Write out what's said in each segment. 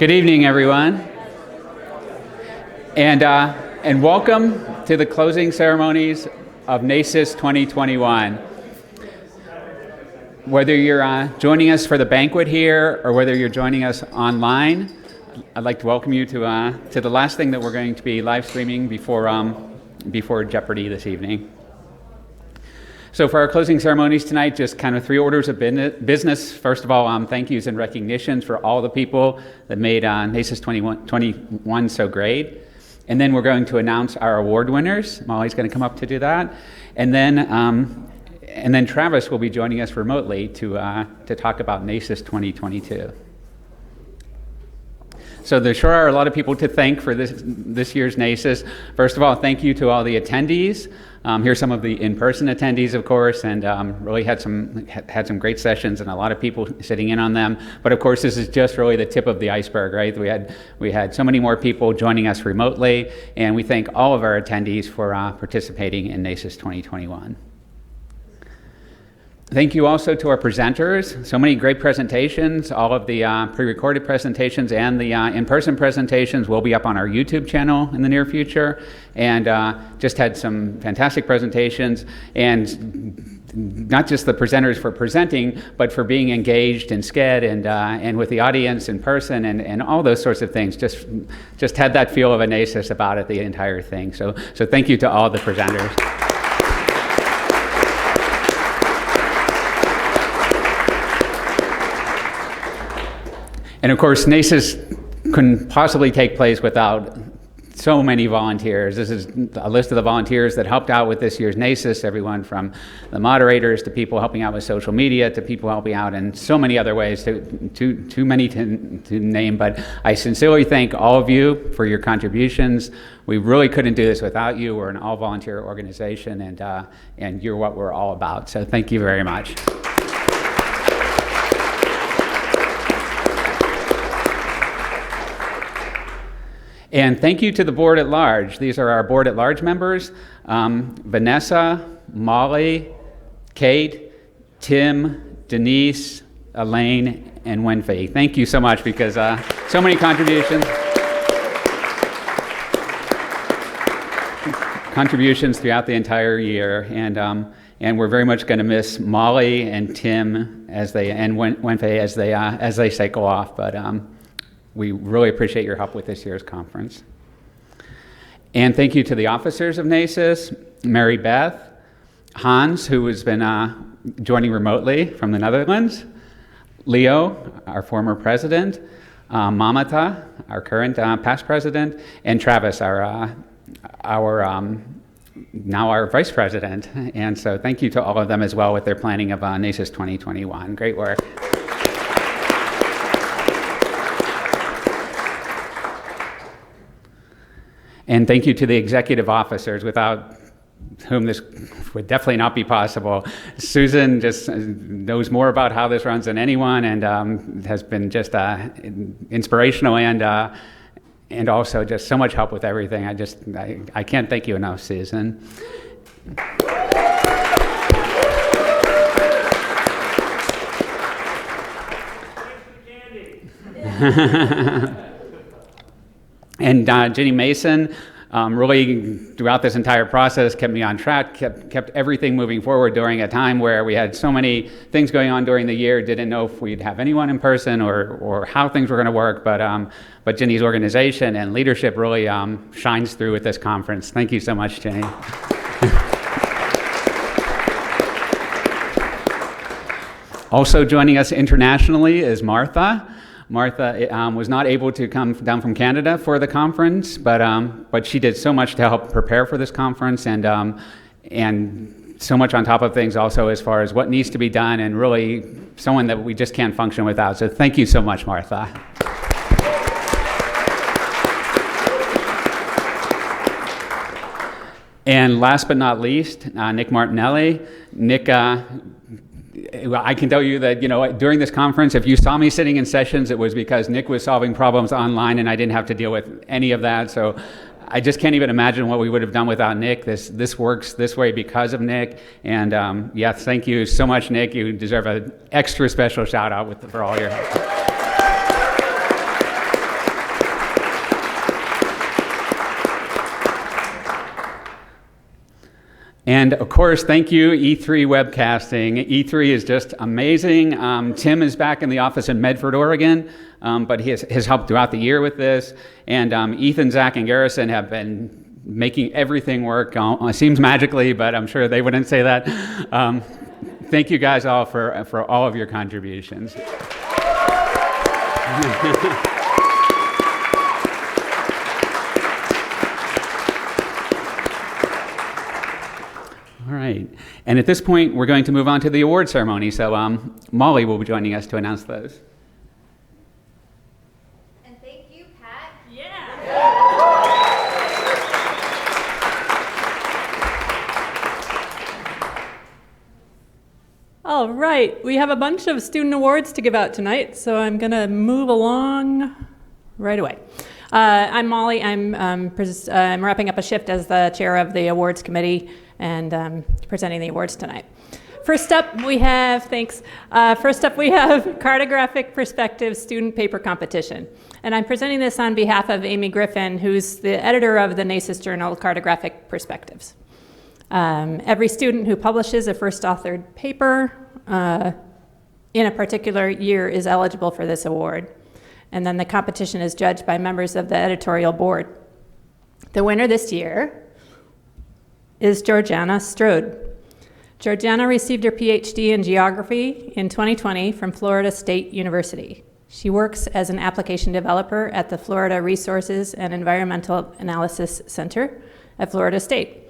Good evening, everyone, and welcome to the closing ceremonies of NACIS 2021. Whether you're joining us for the banquet here or whether you're joining us online, I'd like to welcome you to the last thing that we're going to be live streaming before Jeopardy this evening. So for our closing ceremonies tonight, just kind of three orders of business. First of all, thank yous and recognitions for all the people that made NACIS 2021 so great. And then we're going to announce our award winners. Molly's going to come up to do that. And then Travis will be joining us remotely to talk about NACIS 2022. So there sure are a lot of people to thank for this year's NACIS. First of all, thank you to all the attendees. Here's some of the in-person attendees, of course, and really had some great sessions and a lot of people sitting in on them. But of course, this is just really the tip of the iceberg, right? We had so many more people joining us remotely, and we thank all of our attendees for participating in NACIS 2021. Thank you also to our presenters. So many great presentations. All of the pre-recorded presentations and the in-person presentations will be up on our YouTube channel in the near future. And just had some fantastic presentations, and not just the presenters for presenting, but for being engaged in SCED and with the audience in person and all those sorts of things. Just had that feel of a NACIS about it, the entire thing. So thank you to all the presenters. And of course, NACIS couldn't possibly take place without so many volunteers. This is a list of the volunteers that helped out with this year's NACIS, everyone from the moderators to people helping out with social media to people helping out in so many other ways, too many to name. But I sincerely thank all of you for your contributions. We really couldn't do this without you. We're an all-volunteer organization, and you're what we're all about. So thank you very much. And thank you to the board at large. These are our board at large members: Vanessa, Molly, Kate, Tim, Denise, Elaine, and Wenfei. Thank you so much, because so many contributions throughout the entire year, and we're very much going to miss Molly and Tim and Wenfei as they cycle off. But we really appreciate your help with this year's conference. And thank you to the officers of NACIS, Mary Beth, Hans, who has been joining remotely from the Netherlands, Leo, our former president, Mamata, our current past president, and Travis, our now our vice president. And so thank you to all of them as well with their planning of NACIS 2021. Great work. And thank you to the executive officers, without whom this would definitely not be possible. Susan just knows more about how this runs than anyone, and has been just inspirational and also just so much help with everything. I can't thank you enough, Susan. And Jenny Mason really, throughout this entire process, kept me on track, kept everything moving forward during a time where we had so many things going on during the year, didn't know if we'd have anyone in person or how things were going to work. But Jenny's organization and leadership really shines through with this conference. Thank you so much, Jenny. Also joining us internationally is Martha. Martha was not able to come down from Canada for the conference, but she did so much to help prepare for this conference, and so much on top of things also as far as what needs to be done, and really someone that we just can't function without. So thank you so much, Martha. And last but not least, Nick Martinelli. Nick, I can tell you that, during this conference, if you saw me sitting in sessions, it was because Nick was solving problems online and I didn't have to deal with any of that. So I just can't even imagine what we would have done without Nick. This works this way because of Nick. And yes, thank you so much, Nick. You deserve an extra special shout out for all your help. And of course, thank you, E3 Webcasting. E3 is just amazing. Tim is back in the office in Medford, Oregon, but he has helped throughout the year with this. And Ethan, Zach, and Garrison have been making everything work. It seems magically, but I'm sure they wouldn't say that. Thank you guys all for all of your contributions. All right, and at this point, we're going to move on to the award ceremony. So Molly will be joining us to announce those. And thank you, Pat. Yeah. All right, we have a bunch of student awards to give out tonight, so I'm going to move along right away. I'm Molly. I'm wrapping up a shift as the chair of the awards committee and presenting the awards tonight. First up, we have Cartographic Perspective Student Paper Competition. And I'm presenting this on behalf of Amy Griffin, who's the editor of the NACIS journal, Cartographic Perspectives. Every student who publishes a first authored paper in a particular year is eligible for this award. And then the competition is judged by members of the editorial board. The winner this year is Georgiana Strode. Georgiana received her PhD in geography in 2020 from Florida State University. She works as an application developer at the Florida Resources and Environmental Analysis Center at Florida State.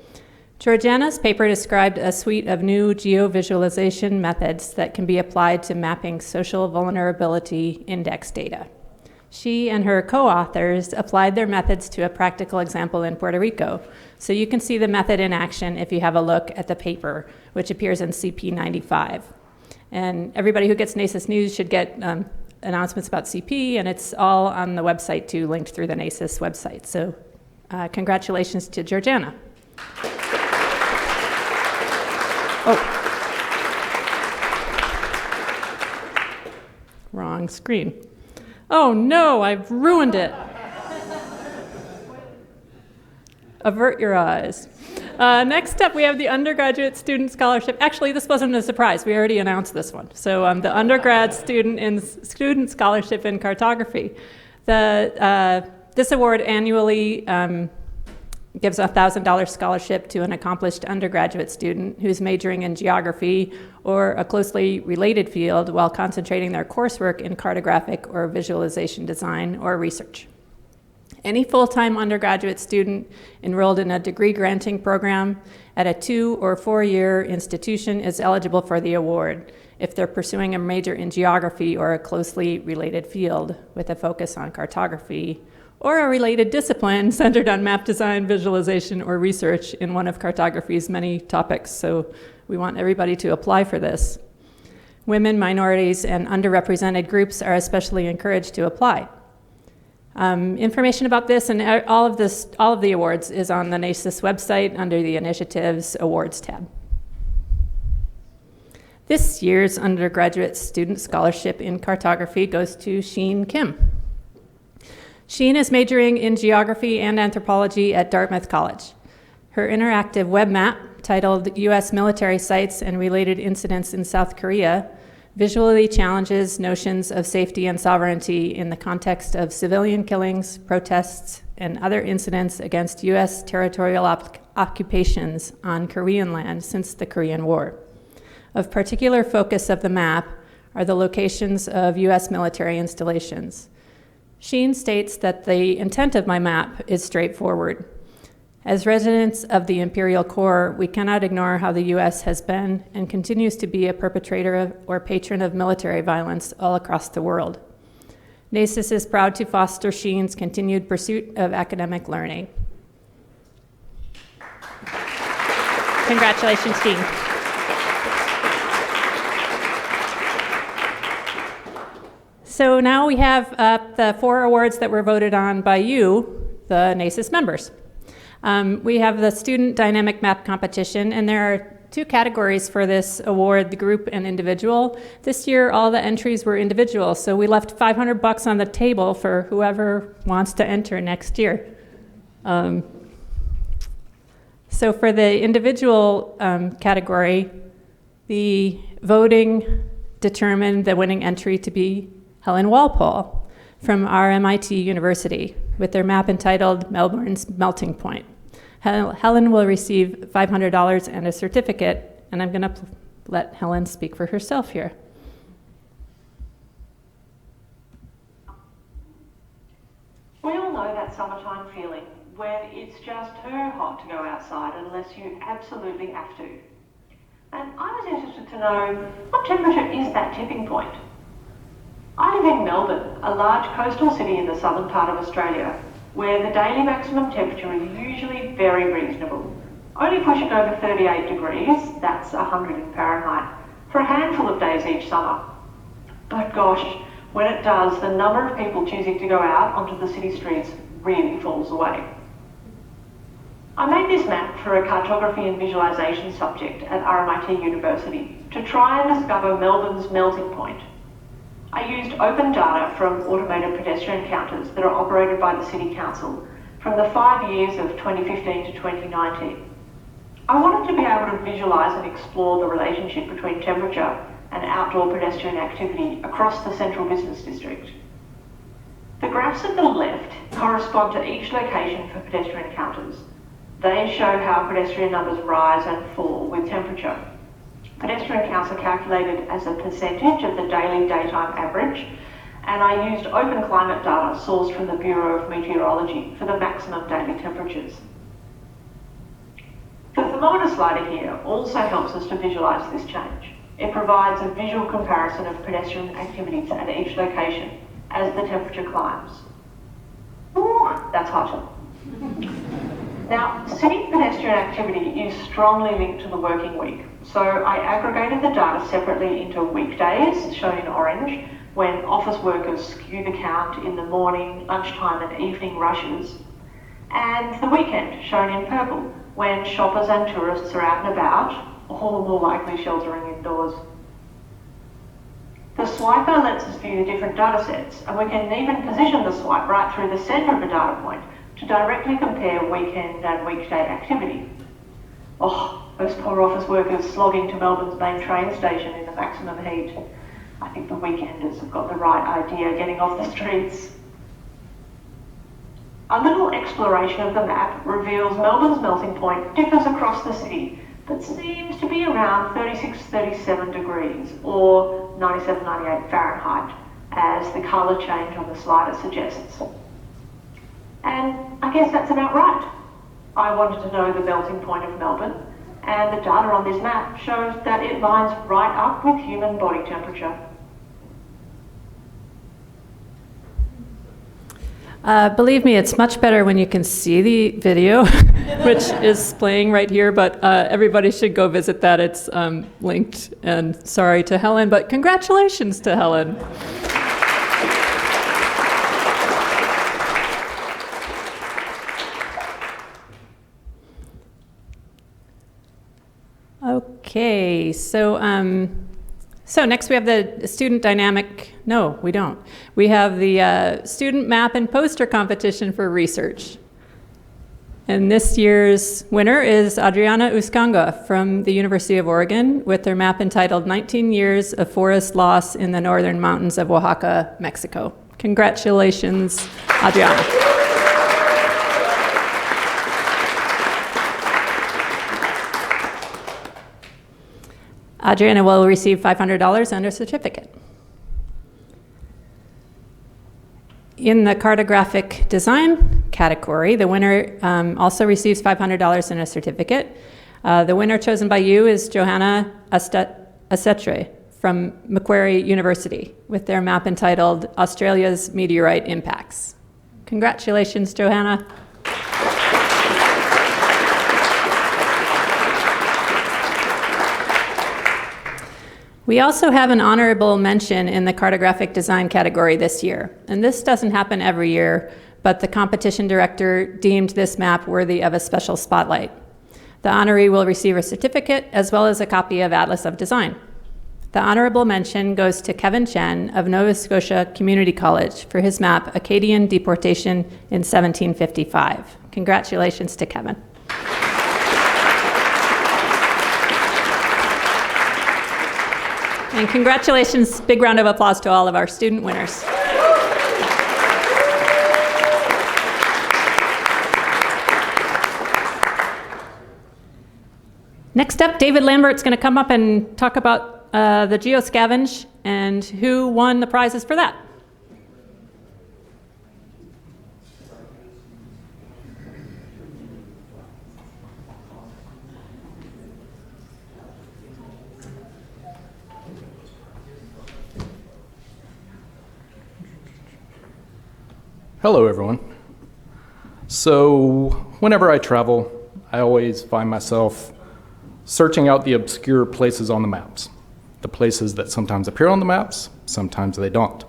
Georgiana's paper described a suite of new geovisualization methods that can be applied to mapping social vulnerability index data. She and her co-authors applied their methods to a practical example in Puerto Rico. So you can see the method in action if you have a look at the paper, which appears in CP 95. And everybody who gets NACIS News should get announcements about CP, and it's all on the website too, linked through the NACIS website. So congratulations to Georgiana. Wrong screen. Oh no, I've ruined it. Avert your eyes. Next up, we have the Undergraduate Student Scholarship. Actually, this wasn't a surprise. We already announced this one. So the Undergrad Student Scholarship in Cartography. This award annually gives a $1,000 scholarship to an accomplished undergraduate student who's majoring in geography or a closely related field while concentrating their coursework in cartographic or visualization design or research. Any full-time undergraduate student enrolled in a degree-granting program at a 2- or 4-year institution is eligible for the award if they're pursuing a major in geography or a closely related field with a focus on cartography, or a related discipline centered on map design, visualization, or research in one of cartography's many topics. So we want everybody to apply for this. Women, minorities, and underrepresented groups are especially encouraged to apply. Information about this and all of the awards is on the NACIS website under the Initiatives Awards tab. This year's Undergraduate Student Scholarship in Cartography goes to Sheen Kim. Sheen is majoring in geography and anthropology at Dartmouth College. Her interactive web map, titled U.S. Military Sites and Related Incidents in South Korea, visually challenges notions of safety and sovereignty in the context of civilian killings, protests, and other incidents against U.S. territorial occupations on Korean land since the Korean War. Of particular focus of the map are the locations of U.S. military installations. Sheen states that the intent of my map is straightforward. As residents of the Imperial Core, we cannot ignore how the U.S. has been and continues to be a perpetrator of, or patron of military violence all across the world. NACIS is proud to foster Sheen's continued pursuit of academic learning. Congratulations, Sheen. So now we have the 4 awards that were voted on by you, the NACIS members. We have the Student Dynamic Map Competition, and there are 2 categories for this award, the group and individual. This year, all the entries were individual, so we left $500 on the table for whoever wants to enter next year. So for the individual category, the voting determined the winning entry to be Helen Walpole from RMIT University with their map entitled Melbourne's Melting Point. Helen will receive $500 and a certificate, and I'm going to let Helen speak for herself here. We all know that summertime feeling when it's just too hot to go outside unless you absolutely have to. And I was interested to know, what temperature is that tipping point? I live in Melbourne, a large coastal city in the southern part of Australia, where the daily maximum temperature is usually very reasonable, only pushing over 38 degrees, that's 100 in Fahrenheit, for a handful of days each summer. But gosh, when it does, the number of people choosing to go out onto the city streets really falls away. I made this map for a cartography and visualisation subject at RMIT University to try and discover Melbourne's melting point. I used open data from automated pedestrian counters that are operated by the City Council from the 5 years of 2015 to 2019. I wanted to be able to visualise and explore the relationship between temperature and outdoor pedestrian activity across the central business district. The graphs at the left correspond to each location for pedestrian counters. They show how pedestrian numbers rise and fall with temperature. Pedestrian counts are calculated as a percentage of the daily daytime average, and I used open climate data sourced from the Bureau of Meteorology for the maximum daily temperatures. The thermometer slider here also helps us to visualise this change. It provides a visual comparison of pedestrian activities at each location as the temperature climbs. Ooh, that's hot. Now, city pedestrian activity is strongly linked to the working week, so I aggregated the data separately into weekdays, shown in orange, when office workers skew the count in the morning, lunchtime and evening rushes, and the weekend, shown in purple, when shoppers and tourists are out and about, or more likely sheltering indoors. The swiper lets us view the different data sets, and we can even position the swipe right through the centre of a data point to directly compare weekend and weekday activity. Oh, those poor office workers slogging to Melbourne's main train station in the maximum heat. I think the weekenders have got the right idea getting off the streets. A little exploration of the map reveals Melbourne's melting point differs across the city, but seems to be around 36-37 degrees, or 97-98 Fahrenheit, as the colour change on the slider suggests. And I guess that's about right. I wanted to know the melting point of Melbourne, and the data on this map shows that it lines right up with human body temperature. Believe me, it's much better when you can see the video, which is playing right here, but everybody should go visit that. It's linked, and sorry to Helen, but congratulations to Helen. Okay, so next we have the student dynamic. No, we don't. We have the student map and poster competition for research. And this year's winner is Adriana Uscanga from the University of Oregon with their map entitled 19 Years of Forest Loss in the Northern Mountains of Oaxaca, Mexico. Congratulations, Adriana. Adriana will receive $500 and a certificate. In the cartographic design category, the winner also receives $500 and a certificate. The winner chosen by you is Johanna Acetre from Macquarie University with their map entitled Australia's Meteorite Impacts. Congratulations, Johanna. We also have an honorable mention in the cartographic design category this year. And this doesn't happen every year, but the competition director deemed this map worthy of a special spotlight. The honoree will receive a certificate as well as a copy of Atlas of Design. The honorable mention goes to Kevin Chen of Nova Scotia Community College for his map, Acadian Deportation in 1755. Congratulations to Kevin. And congratulations, big round of applause to all of our student winners. Next up, David Lambert's going to come up and talk about the geoscavenge and who won the prizes for that. Hello, everyone. So whenever I travel, I always find myself searching out the obscure places on the maps, the places that sometimes appear on the maps, sometimes they don't.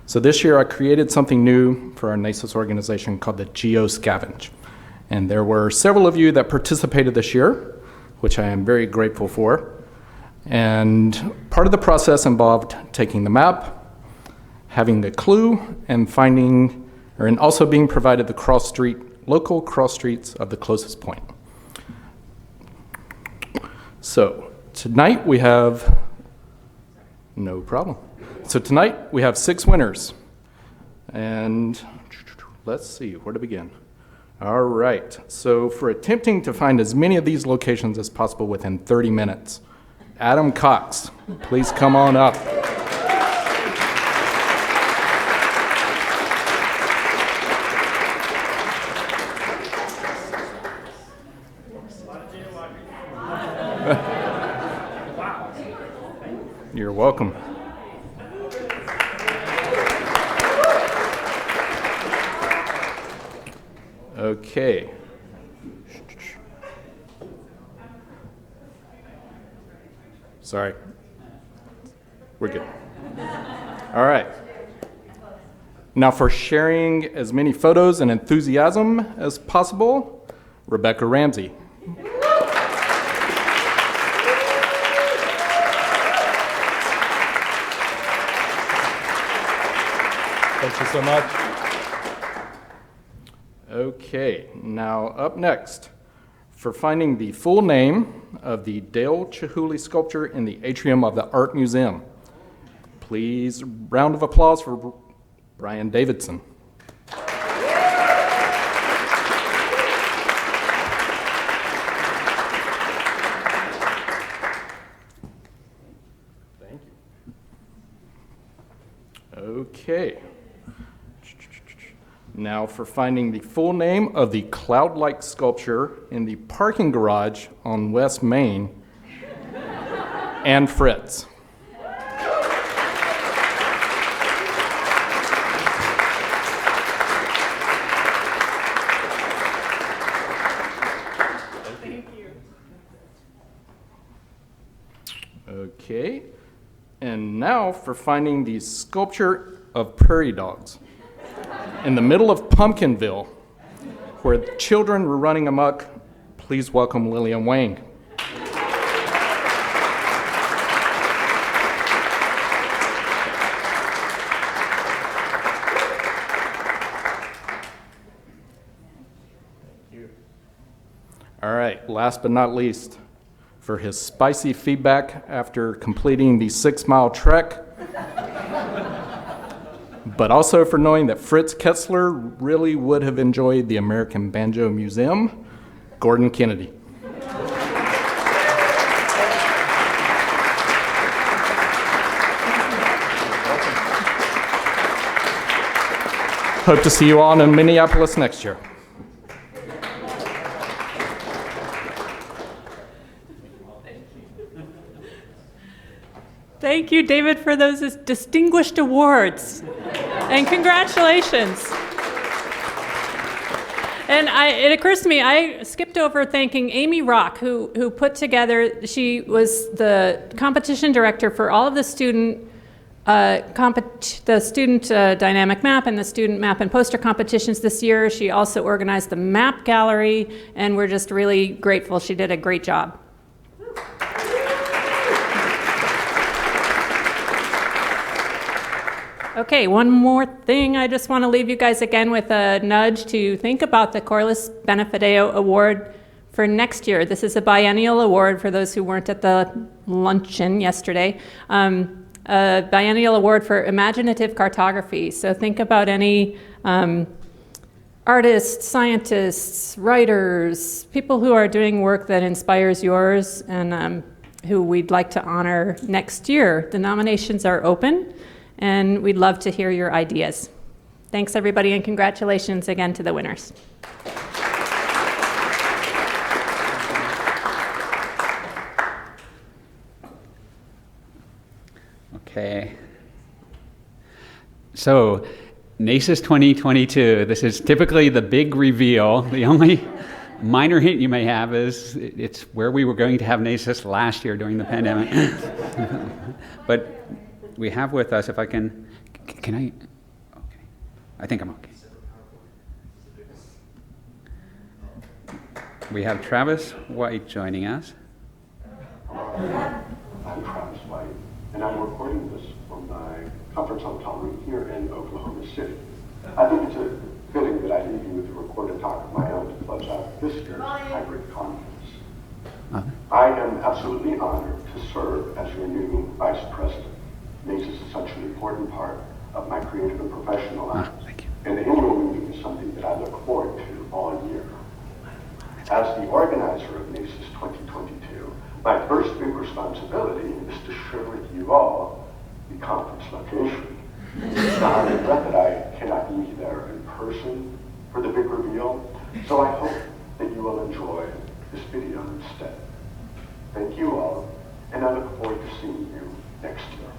So this year I created something new for our NACIS organization called the geoscavenge. And there were several of you that participated this year, which I am very grateful for. And part of the process involved taking the map, having the clue, and and also being provided the local cross streets of the closest point. So tonight we have, no problem. So tonight we have 6 winners. And let's see, where to begin? All right, so for attempting to find as many of these locations as possible within 30 minutes, Adam Cox, please come on up. You're welcome. Okay. Sorry. We're good. All right. Now for sharing as many photos and enthusiasm as possible, Rebecca Ramsey. Thank you so much. Okay, now up next, for finding the full name of the Dale Chihuly sculpture in the atrium of the Art Museum, please, round of applause for Brian Davidson. Thank you. Okay. Now for finding the full name of the cloud-like sculpture in the parking garage on West Main, Anne Fritz. Thank you. Okay, and now for finding the sculpture of prairie dogs in the middle of Pumpkinville, where children were running amok, please welcome Lillian Wang. Thank you. All right, last but not least, for his spicy feedback after completing the 6-mile trek, but also for knowing that Fritz Ketzler really would have enjoyed the American Banjo Museum, Gordon Kennedy. Hope to see you all in Minneapolis next year. Thank you, David, for those distinguished awards. And congratulations. And it occurs to me, I skipped over thanking Amy Rock, who put together, she was the competition director for all of the student dynamic map and the student map and poster competitions this year. She also organized the map gallery, and we're just really grateful. She did a great job. Okay, one more thing. I just want to leave you guys again with a nudge to think about the Corliss Benefideo Award for next year. This is a biennial award for those who weren't at the luncheon yesterday. A biennial award for imaginative cartography. So think about any artists, scientists, writers, people who are doing work that inspires yours and who we'd like to honor next year. The nominations are open, and we'd love to hear your ideas. Thanks, everybody, and congratulations again to the winners. Okay. So, NACIS 2022, this is typically the big reveal. The only minor hint you may have is it's where we were going to have NACIS last year during the pandemic. But we have with us, if I can I? Okay. I think I'm okay. We have Travis White joining us. I'm Travis White, and I'm recording this from my conference hotel room here in Oklahoma City. I think it's fitting that I leave you with a recorded talk of my own to close out this year's hybrid conference. I am absolutely honored to serve as your new vice president. NACIS is such an important part of my creative and professional life. Thank you. And the annual meeting is something that I look forward to all year. As the organizer of NACIS 2022, my first big responsibility is to share with you all the conference location. Now, I regret that I cannot be there in person for the big reveal, so I hope that you will enjoy this video instead. Thank you all, and I look forward to seeing you next year.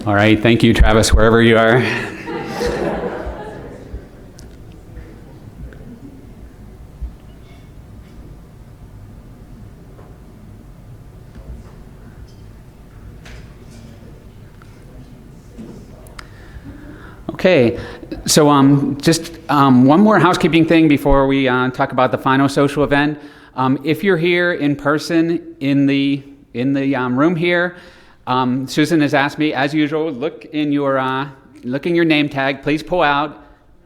All right, thank you, Travis, wherever you are. Okay, so just one more housekeeping thing before we talk about the final social event. If you're here in person in the room here, Susan has asked me, as usual, look in your name tag. Please pull out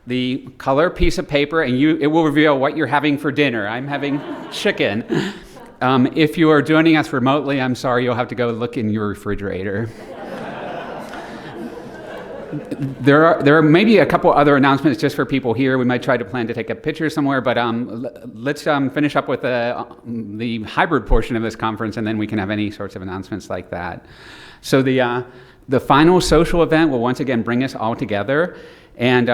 the color piece of paper, and it will reveal what you're having for dinner. I'm having chicken. If you are joining us remotely, I'm sorry, you'll have to go look in your refrigerator. There are maybe a couple other announcements just for people here. We might try to plan to take a picture somewhere, but let's finish up with the hybrid portion of this conference, and then we can have any sorts of announcements like that. So the final social event will once again bring us all together, and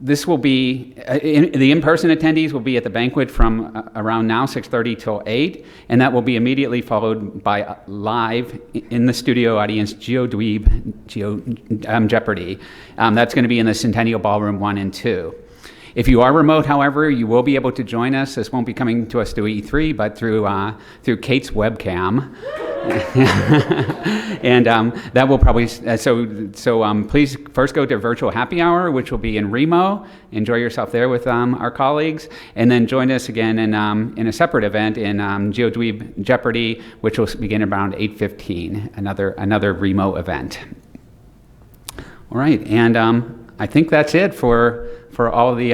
this will be, the in-person attendees will be at the banquet from around now 6:30 till 8, and that will be immediately followed by live in the studio audience Jeopardy. That's going to be in the Centennial Ballroom 1 and 2. If you are remote, however, you will be able to join us. This won't be coming to us through E3, but through Kate's webcam. And that will probably, please first go to Virtual Happy Hour, which will be in Remo. Enjoy yourself there with our colleagues. And then join us again in a separate event in GeoDweeb Jeopardy, which will begin around 8:15, another Remo event. All right, and I think that's it for all the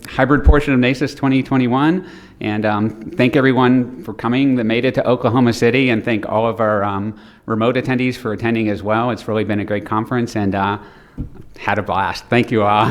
hybrid portion of NACIS 2021. And thank everyone for coming that made it to Oklahoma City, and thank all of our remote attendees for attending as well. It's really been a great conference, and had a blast. Thank you all.